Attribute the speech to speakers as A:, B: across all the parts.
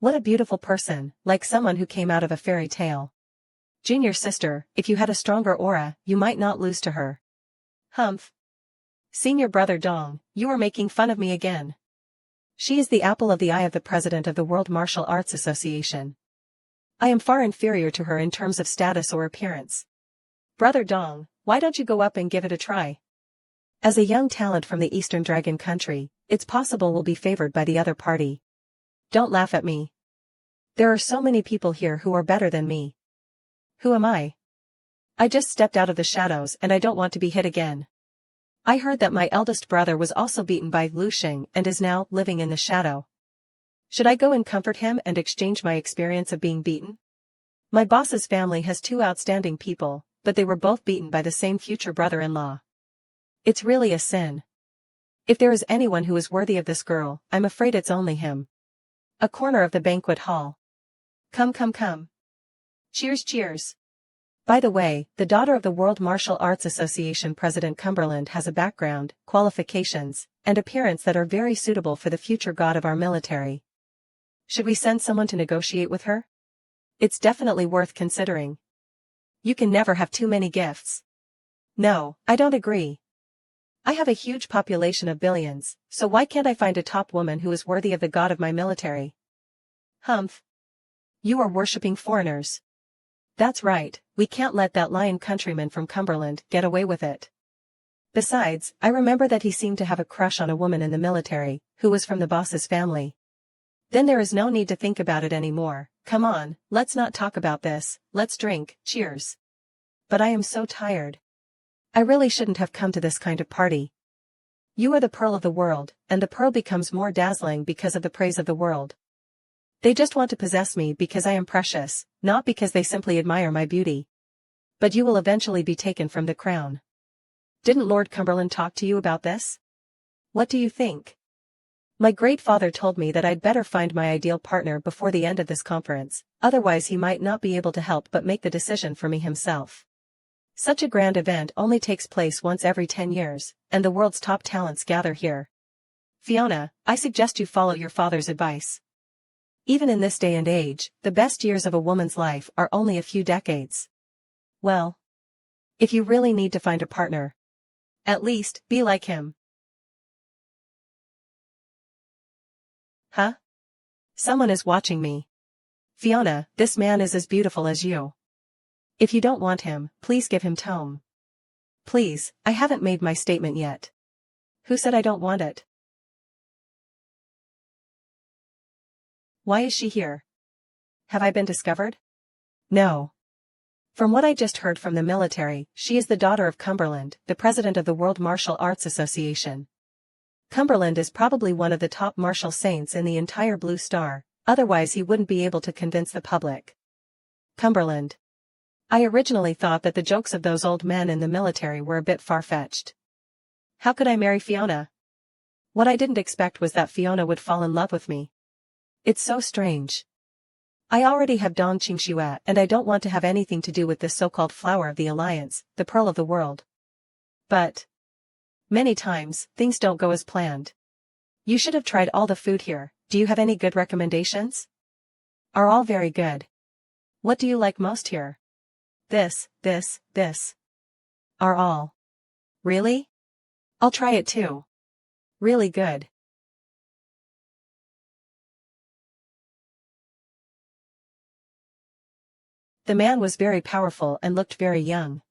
A: What a beautiful person, like someone who came out of a fairy tale. Junior sister, if you had a stronger aura, you might not lose to her. Humph. Senior brother Dong, you are making fun of me again. She is the apple of the eye of the president of the World Martial Arts Association. I am far inferior to her in terms of status or appearance. Brother Dong, why don't you go up and give it a try? As a young talent from the Eastern Dragon country, it's possible we'll be favored by the other party. Don't laugh at me. There are so many people here who are better than me. Who am I? I just stepped out of the shadows and I don't want to be hit again. I heard that my eldest brother was also beaten by Loggingg and is now living in the shadow. Should I go and comfort him and exchange my experience of being beaten? My boss's family has 2 outstanding people, but they were both beaten by the same future brother-in-law. It's really a sin. If there is anyone who is worthy of this girl, I'm afraid it's only him. A corner of the banquet hall. Come come come. Cheers cheers. By the way, the daughter of the World Martial Arts Association President Cumberland has a background, qualifications, and appearance that are very suitable for the future god of our military. Should we send someone to negotiate with her? It's definitely worth considering. You can never have too many gifts. No, I don't agree. I have a huge population of billions, so why can't I find a top woman who is worthy of the god of my military? Humph. You are worshipping foreigners. That's right, we can't let that lion countryman from Cumberland get away with it. Besides, I remember that he seemed to have a crush on a woman in the military, who was from the boss's family. Then there is no need to think about it anymore. Come on, let's not talk about this, let's drink, cheers. But I am so tired. I really shouldn't have come to this kind of party. You are the pearl of the world, and the pearl becomes more dazzling because of the praise of the world. They just want to possess me because I am precious, not because they simply admire my beauty. But you will eventually be taken from the crown. Didn't Lord Cumberland talk to you about this? What do you think? My great father told me that I'd better find my ideal partner before the end of this conference, otherwise he might not be able to help but make the decision for me himself. Such a grand event only takes place once every 10 years, and the world's top talents gather here. Fiona, I suggest you follow your father's advice. Even in this day and age, the best years of a woman's life are only a few decades. Well, if you really need to find a partner, at least, be like him. Huh? Someone is watching me. Fiona, this man is as beautiful as you. If you don't want him, please give him tome. Please, I haven't made my statement yet. Who said I don't want it? Why is she here? Have I been discovered? No. From what I just heard from the military, she is the daughter of Cumberland, the president of the World Martial Arts Association. Cumberland is probably one of the top martial saints in the entire Blue Star, otherwise he wouldn't be able to convince the public. Cumberland. I originally thought that the jokes of those old men in the military were a bit far-fetched. How could I marry Fiona? What I didn't expect was that Fiona would fall in love with me. It's so strange. I already have Dong Qingxue and I don't want to have anything to do with this so-called flower of the alliance, the pearl of the world. But many times, things don't go as planned. You should have tried all the food here. Do you have any good recommendations? Are all very good. What do you like most here? This. Are all. Really? I'll try it too. Really good. The man was very powerful and looked very young.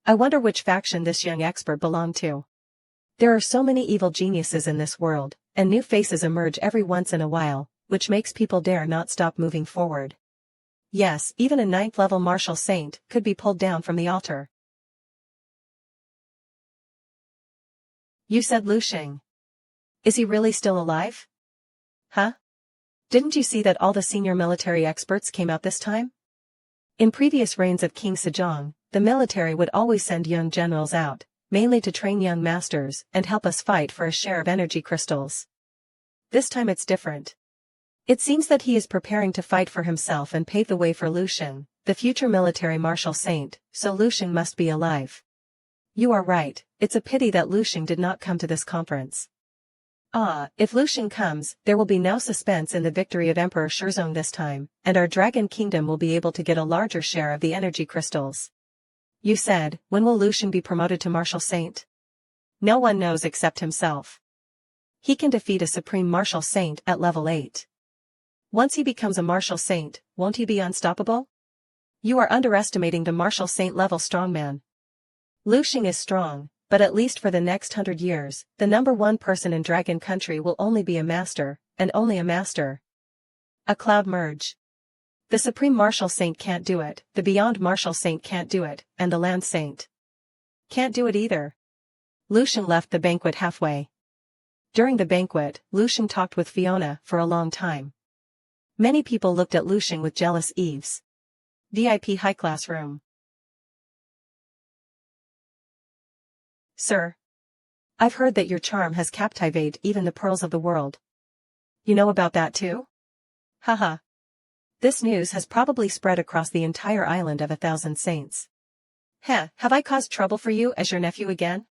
A: I wonder which faction this young expert belonged to. There are so many evil geniuses in this world, and new faces emerge every once in a while, which makes people dare not stop moving forward. Yes, even a 9th-level martial saint could be pulled down from the altar. You said Loggingg. Is he really still alive? Huh? Didn't you see that all the senior military experts came out this time? In previous reigns of King Sejong, the military would always send young generals out, mainly to train young masters and help us fight for a share of energy crystals. This time it's different. It seems that he is preparing to fight for himself and pave the way for Loggingg, the future military martial saint, so Loggingg must be alive. You are right, it's a pity that Loggingg did not come to this conference. Ah, if Lucian comes, there will be no suspense in the victory of Emperor Shirzong this time, and our Dragon Kingdom will be able to get a larger share of the energy crystals. You said, when will Lucian be promoted to Martial Saint? No one knows except himself. He can defeat a Supreme Martial Saint at level 8. Once he becomes a Martial Saint, won't he be unstoppable? You are underestimating the Martial Saint level strongman. Lucian is strong, but at least for the next 100 years, the #1 person in Dragon Country will only be a master, and only a master. A cloud merge. The Supreme Martial Saint can't do it, the Beyond Martial Saint can't do it, and the Land Saint can't do it either. Lucian left the banquet halfway. During the banquet, Lucian talked with Fiona for a long time. Many people looked at Lucian with jealous eaves. VIP high-class room. Sir. I've heard that your charm has captivated even the pearls of the world. You know about that too? Haha. This news has probably spread across the entire island of 1,000 saints. Heh, have I caused trouble for you as your nephew again?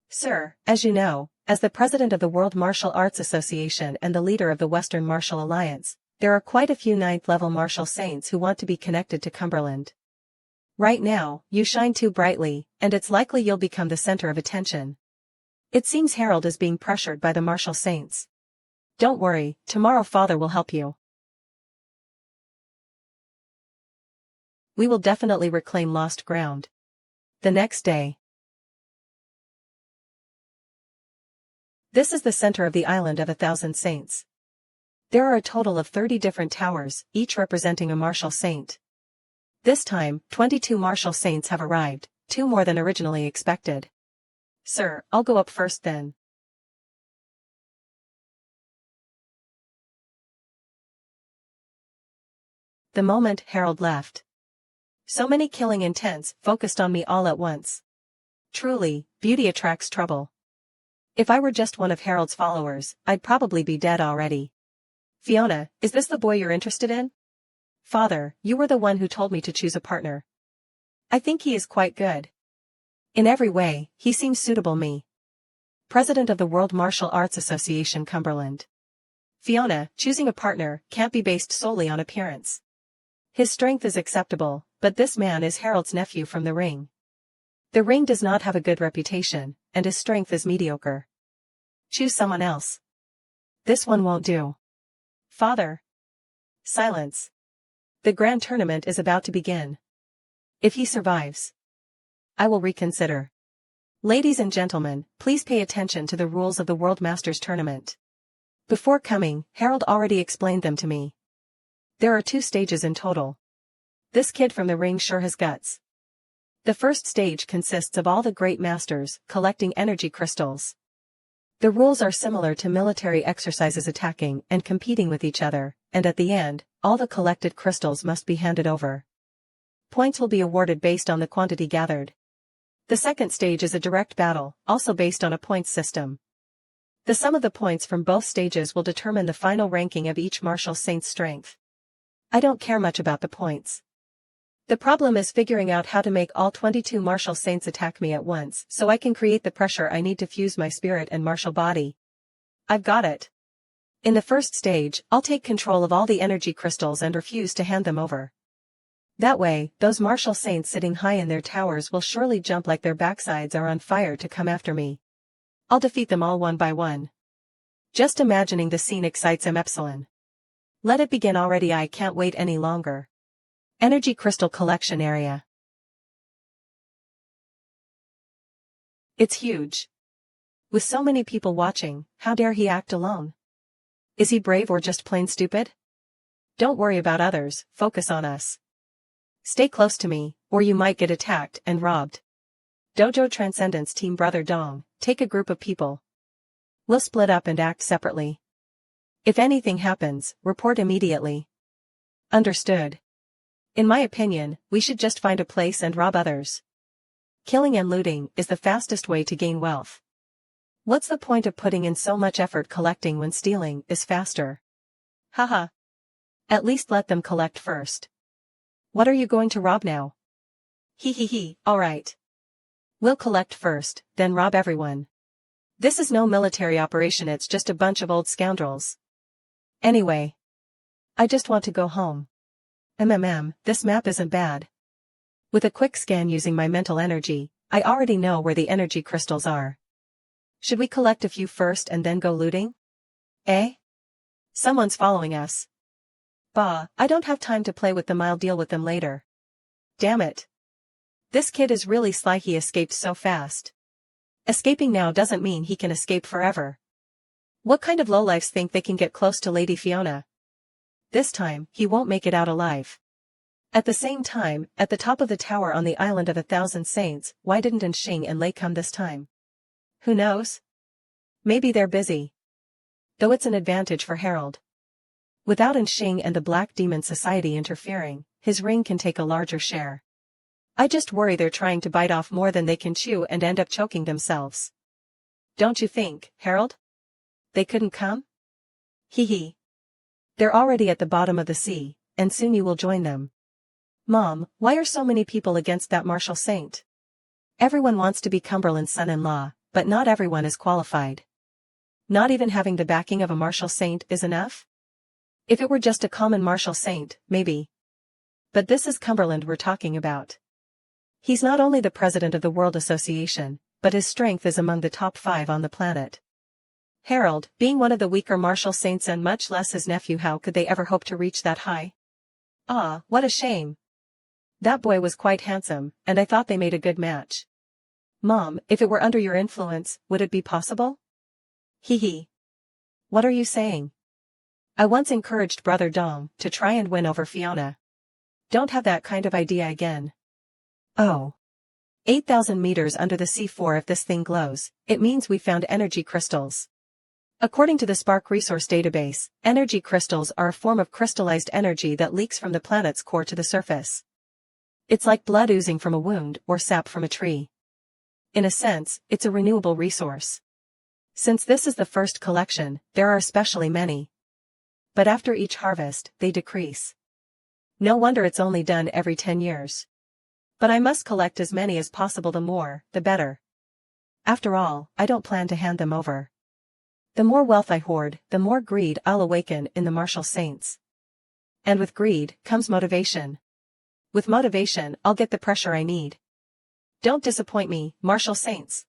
A: Sir, as you know, as the president of the World Martial Arts Association and the leader of the Western Martial Alliance, there are quite a few 9th-level martial saints who want to be connected to Cumberland. Right now, you shine too brightly, and it's likely you'll become the center of attention. It seems Harold is being pressured by the martial saints. Don't worry, tomorrow Father will help you. We will definitely reclaim lost ground. The next day. This is the center of the island of 1,000 saints. There are a total of 30 different towers, each representing a martial saint. This time, 22 martial saints have arrived, 2 more than originally expected. Sir, I'll go up first then. The moment Harold left. So many killing intents focused on me all at once. Truly, beauty attracts trouble. If I were just one of Harold's followers, I'd probably be dead already. Fiona, is this the boy you're interested in? Father, you were the one who told me to choose a partner. I think he is quite good. In every way, he seems suitable me. President of the World Martial Arts Association Cumberland. Fiona, choosing a partner can't be based solely on appearance. His strength is acceptable, but this man is Harold's nephew from the ring. The ring does not have a good reputation, and his strength is mediocre. Choose someone else. This one won't do. Father. Silence. The grand tournament is about to begin. If he survives, I will reconsider. Ladies and gentlemen, please pay attention to the rules of the World Masters Tournament. Before coming, Harold already explained them to me. There are 2 stages in total. This kid from the ring sure has guts. The first stage consists of all the great masters collecting energy crystals. The rules are similar to military exercises, attacking and competing with each other, and at the end, all the collected crystals must be handed over. Points will be awarded based on the quantity gathered. The second stage is a direct battle, also based on a points system. The sum of the points from both stages will determine the final ranking of each martial saint's strength. I don't care much about the points. The problem is figuring out how to make all 22 martial saints attack me at once so I can create the pressure I need to fuse my spirit and martial body. I've got it. In the first stage, I'll take control of all the energy crystals and refuse to hand them over. That way, those martial saints sitting high in their towers will surely jump like their backsides are on fire to come after me. I'll defeat them all one by one. Just imagining the scene excites M Epsilon. Let it begin already, I can't wait any longer. Energy Crystal Collection Area. It's huge. With so many people watching, how dare he act alone? Is he brave or just plain stupid? Don't worry about others, focus on us. Stay close to me, or you might get attacked and robbed. Dojo Transcendence Team Brother Dong, take a group of people. We'll split up and act separately. If anything happens, report immediately. Understood. In my opinion, we should just find a place and rob others. Killing and looting is the fastest way to gain wealth. What's the point of putting in so much effort collecting when stealing is faster? Haha. At least let them collect first. What are you going to rob now? Alright. We'll collect first, then rob everyone. This is no military operation, it's just a bunch of old scoundrels. Anyway. I just want to go home. This map isn't bad. With a quick scan using my mental energy, I already know where the energy crystals are. Should we collect a few first and then go looting? Eh? Someone's following us. Bah, I don't have time to play with them, I'll deal with them later. Damn it. This kid is really sly, he escaped so fast. Escaping now doesn't mean he can escape forever. What kind of lowlifes think they can get close to Lady Fiona? This time, he won't make it out alive. At the same time, at the top of the tower on the Island of 1,000 Saints, why didn't Xing and Lei come this time? Who knows? Maybe they're busy. Though it's an advantage for Harold. Without Xing and the Black Demon Society interfering, his ring can take a larger share. I just worry they're trying to bite off more than they can chew and end up choking themselves. Don't you think, Harold? They couldn't come? Hee hee. They're already at the bottom of the sea, and soon you will join them. Mom, why are so many people against that martial saint? Everyone wants to be Cumberland's son-in-law, but not everyone is qualified. Not even having the backing of a martial saint is enough? If it were just a common martial saint, maybe. But this is Cumberland we're talking about. He's not only the president of the World Association, but his strength is among the top 5 on the planet. Harold, being one of the weaker martial saints and much less his nephew, how could they ever hope to reach that high? Ah, what a shame. That boy was quite handsome, and I thought they made a good match. Mom, if it were under your influence, would it be possible? Hee hee. What are you saying? I once encouraged Brother Dong to try and win over Fiona. Don't have that kind of idea again. Oh. 8,000 meters under the sea. If this thing glows, it means we found energy crystals. According to the Spark Resource Database, energy crystals are a form of crystallized energy that leaks from the planet's core to the surface. It's like blood oozing from a wound or sap from a tree. In a sense, it's a renewable resource. Since this is the first collection, there are especially many. But after each harvest, they decrease. No wonder it's only done every 10 years. But I must collect as many as possible, the more, the better. After all, I don't plan to hand them over. The more wealth I hoard, the more greed I'll awaken in the martial saints. And with greed comes motivation. With motivation, I'll get the pressure I need. Don't disappoint me, martial saints.